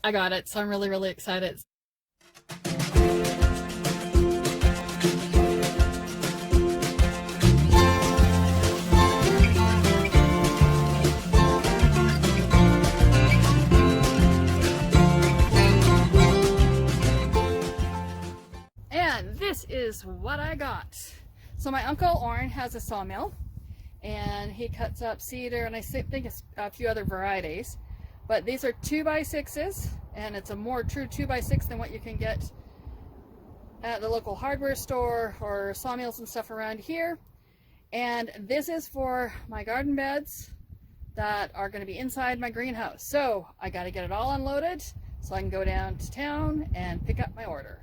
I got it, so I'm really, really excited. And this is what I got. So my Uncle Orrin has a sawmill, and he cuts up cedar, and I think it's a few other varieties. But these are 2x6s, and it's a more true 2x6 than what you can get at the local hardware store or sawmills and stuff around here. And this is for my garden beds that are going to be inside my greenhouse. So I got to get it all unloaded so I can go down to town and pick up my order.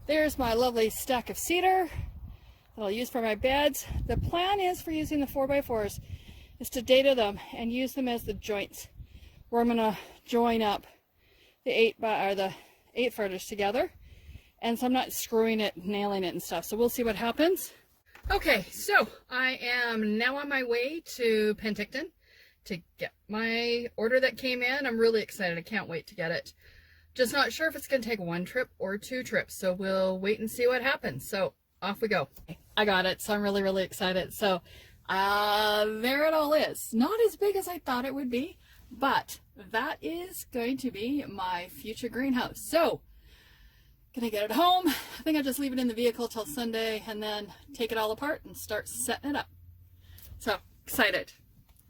There's my lovely stack of cedar that I'll use for my beds. The plan is for using the 4x4s is to data them and use them as the joints, where I'm gonna join up the 8 footers together. And so I'm not screwing it, nailing it and stuff. So we'll see what happens. Okay, so I am now on my way to Penticton to get my order that came in. I'm really excited. I can't wait to get it. Just not sure if it's going to take 1 trip or 2 trips, so we'll wait and see what happens. So off we go. I got it, so I'm really, really excited. So there it all is. Not as big as I thought it would be, but that is going to be my future greenhouse. So gonna get it home. I think I'll just leave it in the vehicle till Sunday and then take it all apart and start setting it up. So excited.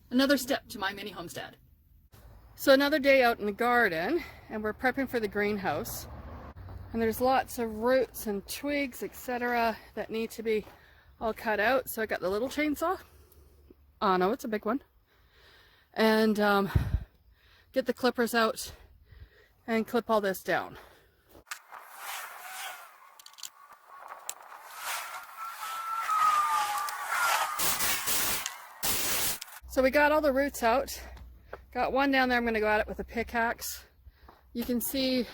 Another step to my mini homestead. So another day out in the garden, and we're prepping for the greenhouse. And there's lots of roots and twigs, etc. that need to be all cut out. So I got the little chainsaw. Oh no, it's a big one. And get the clippers out and clip all this down. So we got all the roots out. Got one down there, I'm going to go at it with a pickaxe. You can see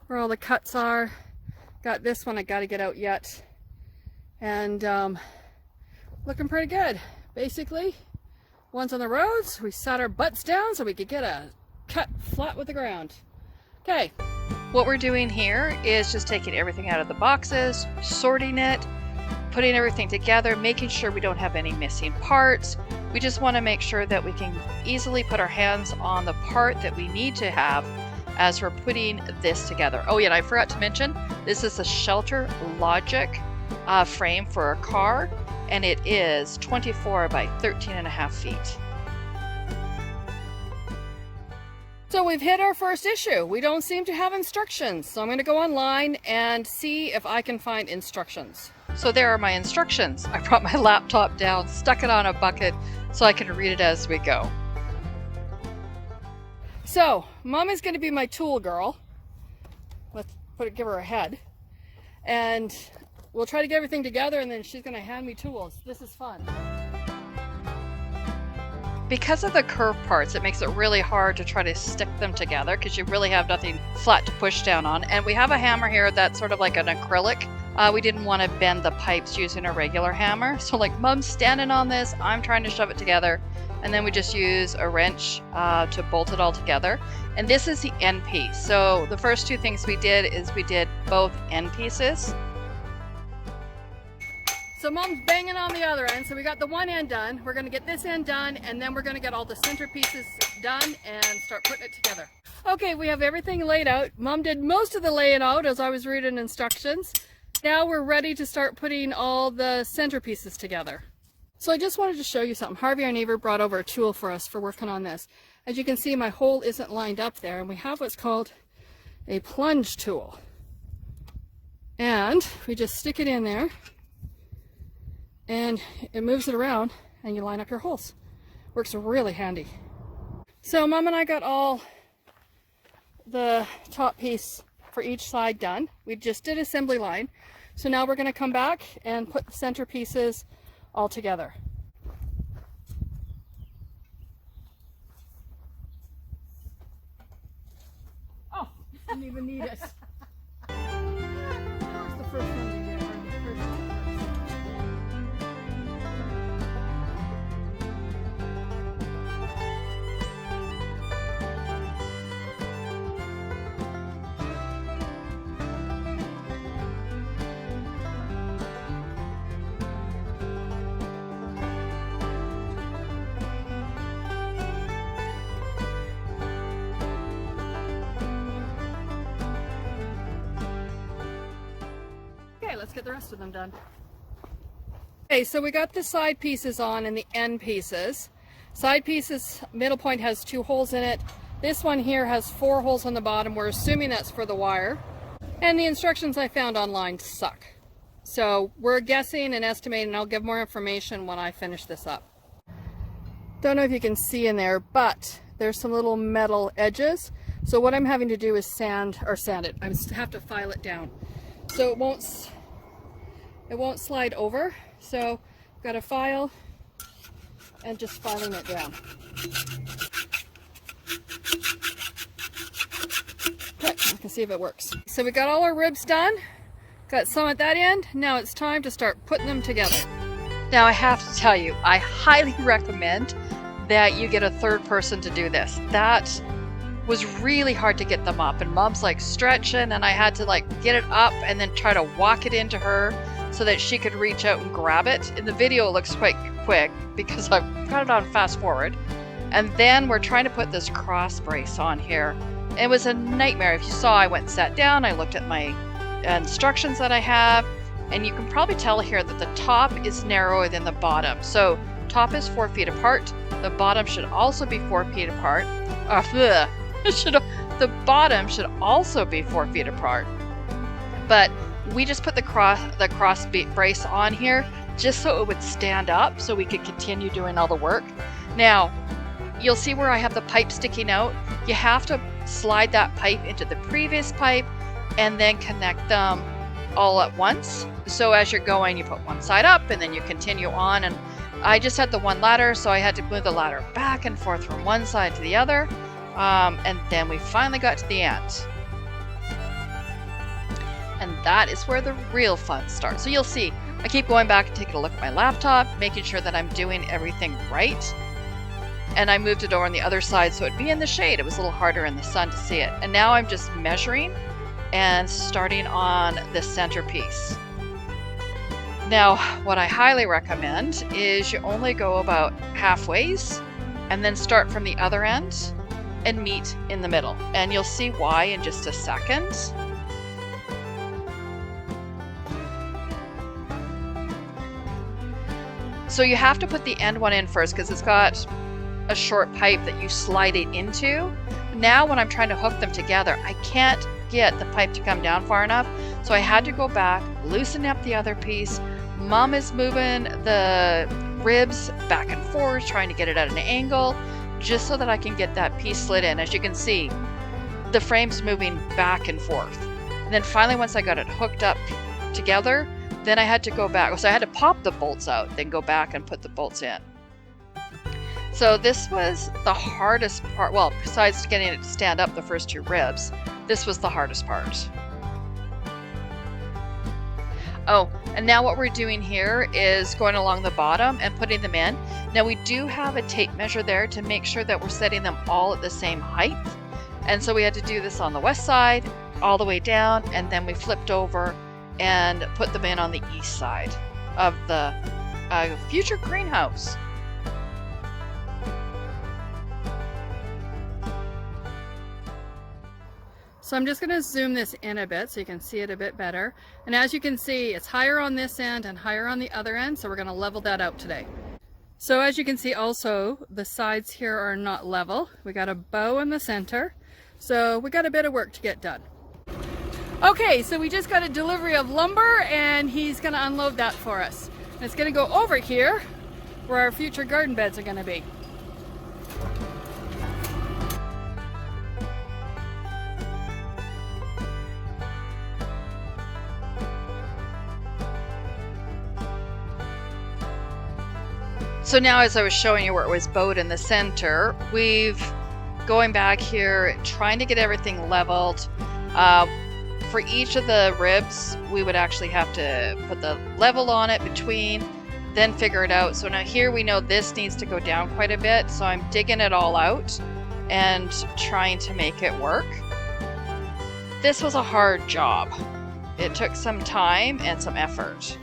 where all the cuts are. Got this one I got to get out yet. And looking pretty good. Basically, once on the roads, we sat our butts down so we could get a cut flat with the ground. Okay. What we're doing here is just taking everything out of the boxes, sorting it, putting everything together, making sure we don't have any missing parts. We just want to make sure that we can easily put our hands on the part that we need to have as we're putting this together. Oh yeah, and I forgot to mention, this is a ShelterLogic frame for a car, and it is 24 by 13.5 feet. So we've hit our first issue. We don't seem to have instructions. So I'm going to go online and see if I can find instructions. So there are my instructions. I brought my laptop down, stuck it on a bucket so I can read it as we go. So Mom is going to be my tool girl. Let's give her a head. And we'll try to get everything together, and then she's going to hand me tools. This is fun. Because of the curved parts, it makes it really hard to try to stick them together because you really have nothing flat to push down on. And we have a hammer here that's sort of like an acrylic. We didn't want to bend the pipes using a regular hammer. So like Mom's standing on this, I'm trying to shove it together. And then we just use a wrench to bolt it all together. And this is the end piece. So the first two things we did is we did both end pieces. So Mom's banging on the other end. So we got the one end done. We're going to get this end done, and then we're going to get all the center pieces done and start putting it together. Okay, we have everything laid out. Mom did most of the laying out as I was reading instructions. Now we're ready to start putting all the center pieces together. So I just wanted to show you something. Harvey, our neighbor, brought over a tool for us for working on this. As you can see, my hole isn't lined up there, and we have what's called a plunge tool. And we just stick it in there, and it moves it around, and you line up your holes. Works really handy. So Mom and I got all the top piece for each side done. We just did assembly line. So now we're going to come back and put the center pieces all together. Oh, didn't even need it. Where's the first one we did? Or the first one first? Okay, let's get the rest of them done. Okay, so we got the side pieces on and the end pieces. Side pieces, middle point has 2 holes in it. This one here has 4 holes on the bottom. We're assuming that's for the wire. And the instructions I found online suck. So we're guessing and estimating, and I'll give more information when I finish this up. Don't know if you can see in there, but there's some little metal edges. So what I'm having to do is sand it. I have to file it down. So it won't slide over. So I've got to file and just filing it down. Okay, I can see if it works. So we got all our ribs done. Got some at that end. Now it's time to start putting them together. Now I have to tell you, I highly recommend that you get a third person to do this. That was really hard to get them up, and Mom's like stretching, and I had to like get it up and then try to walk it into her so that she could reach out and grab it. In the video it looks quite quick because I've got it on fast forward. And then we're trying to put this cross brace on here. It was a nightmare. If you saw, I went and sat down, I looked at my instructions that I have, and you can probably tell here that the top is narrower than the bottom. So top is 4 feet apart. The bottom should also be 4 feet apart. The bottom should also be 4 feet apart. But we just put the cross brace on here just so it would stand up so we could continue doing all the work. Now, you'll see where I have the pipe sticking out. You have to slide that pipe into the previous pipe and then connect them all at once. So as you're going, you put one side up and then you continue on. And I just had the one ladder, so I had to move the ladder back and forth from one side to the other. And then we finally got to the end. And that is where the real fun starts. So you'll see, I keep going back and taking a look at my laptop, making sure that I'm doing everything right. And I moved it over on the other side so it'd be in the shade. It was a little harder in the sun to see it. And now I'm just measuring and starting on the centerpiece. Now, what I highly recommend is you only go about halfways and then start from the other end and meet in the middle. And you'll see why in just a second. So you have to put the end one in first because it's got a short pipe that you slide it into. Now when I'm trying to hook them together, I can't get the pipe to come down far enough. So I had to go back, loosen up the other piece. Mom is moving the ribs back and forth, trying to get it at an angle, just so that I can get that piece slid in. As you can see, the frame's moving back and forth. And then finally, once I got it hooked up together, then I had to go back. So I had to pop the bolts out, then go back and put the bolts in. So this was the hardest part. Well, besides getting it to stand up the first 2 ribs, this was the hardest part. Oh, and now what we're doing here is going along the bottom and putting them in. Now we do have a tape measure there to make sure that we're setting them all at the same height. And so we had to do this on the west side, all the way down, and then we flipped over and put them in on the east side of the future greenhouse. So I'm just going to zoom this in a bit so you can see it a bit better. And as you can see, it's higher on this end and higher on the other end, so we're going to level that out today. So as you can see also, the sides here are not level. We got a bow in the center, so we got a bit of work to get done. Okay, so we just got a delivery of lumber and he's going to unload that for us. And it's going to go over here where our future garden beds are going to be. So now, as I was showing you where it was bowed in the center, we've going back here, trying to get everything leveled. For each of the ribs, we would actually have to put the level on it between, then figure it out. So now here we know this needs to go down quite a bit, so I'm digging it all out and trying to make it work. This was a hard job. It took some time and some effort.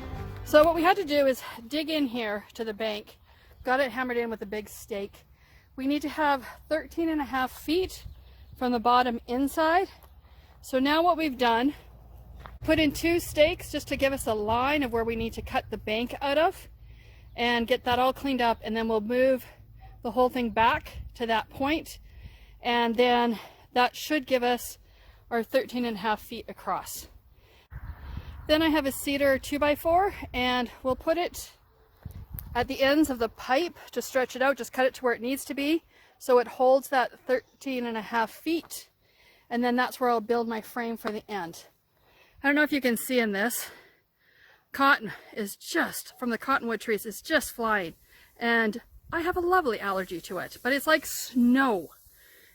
So what we had to do is dig in here to the bank, got it hammered in with a big stake. We need to have 13.5 feet from the bottom inside. So now what we've done, put in 2 stakes just to give us a line of where we need to cut the bank out of and get that all cleaned up, and then we'll move the whole thing back to that point, and then that should give us our 13.5 feet across. Then I have a cedar 2x4, and we'll put it at the ends of the pipe to stretch it out, just cut it to where it needs to be so it holds that 13.5 feet. And then that's where I'll build my frame for the end. I don't know if you can see in this, cotton is just, from the cottonwood trees, is just flying. And I have a lovely allergy to it, but it's like snow.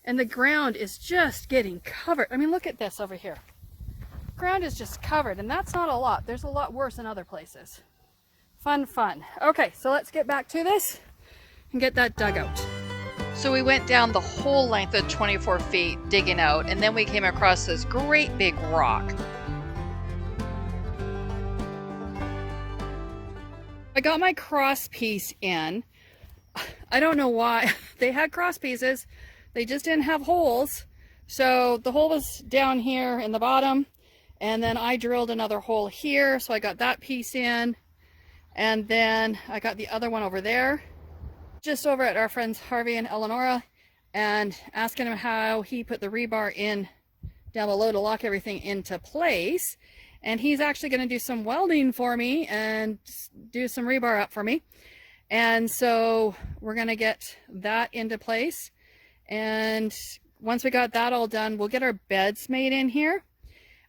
And the ground is just getting covered. I mean, look at this over here. Ground is just covered, and that's not a lot. There's a lot worse in other places. Fun, fun. Okay, so let's get back to this and get that dug out. So we went down the whole length of 24 feet digging out, and then we came across this great big rock. I got my cross piece in. I don't know why. They had cross pieces, they just didn't have holes. So the hole was down here in the bottom, and then I drilled another hole here, so I got that piece in, and then I got the other one over there. Just over at our friends Harvey and Eleonora, and asking him how he put the rebar in down below to lock everything into place. And he's actually going to do some welding for me and do some rebar up for me. And so we're going to get that into place. And once we got that all done, we'll get our beds made in here.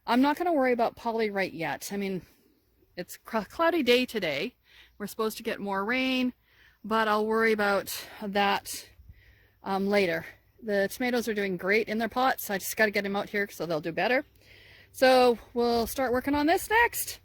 I'm not going to worry about poly right yet. I mean, it's a cloudy day today. We're supposed to get more rain, but I'll worry about that later. The tomatoes are doing great in their pots. I just got to get them out here so they'll do better. So we'll start working on this next.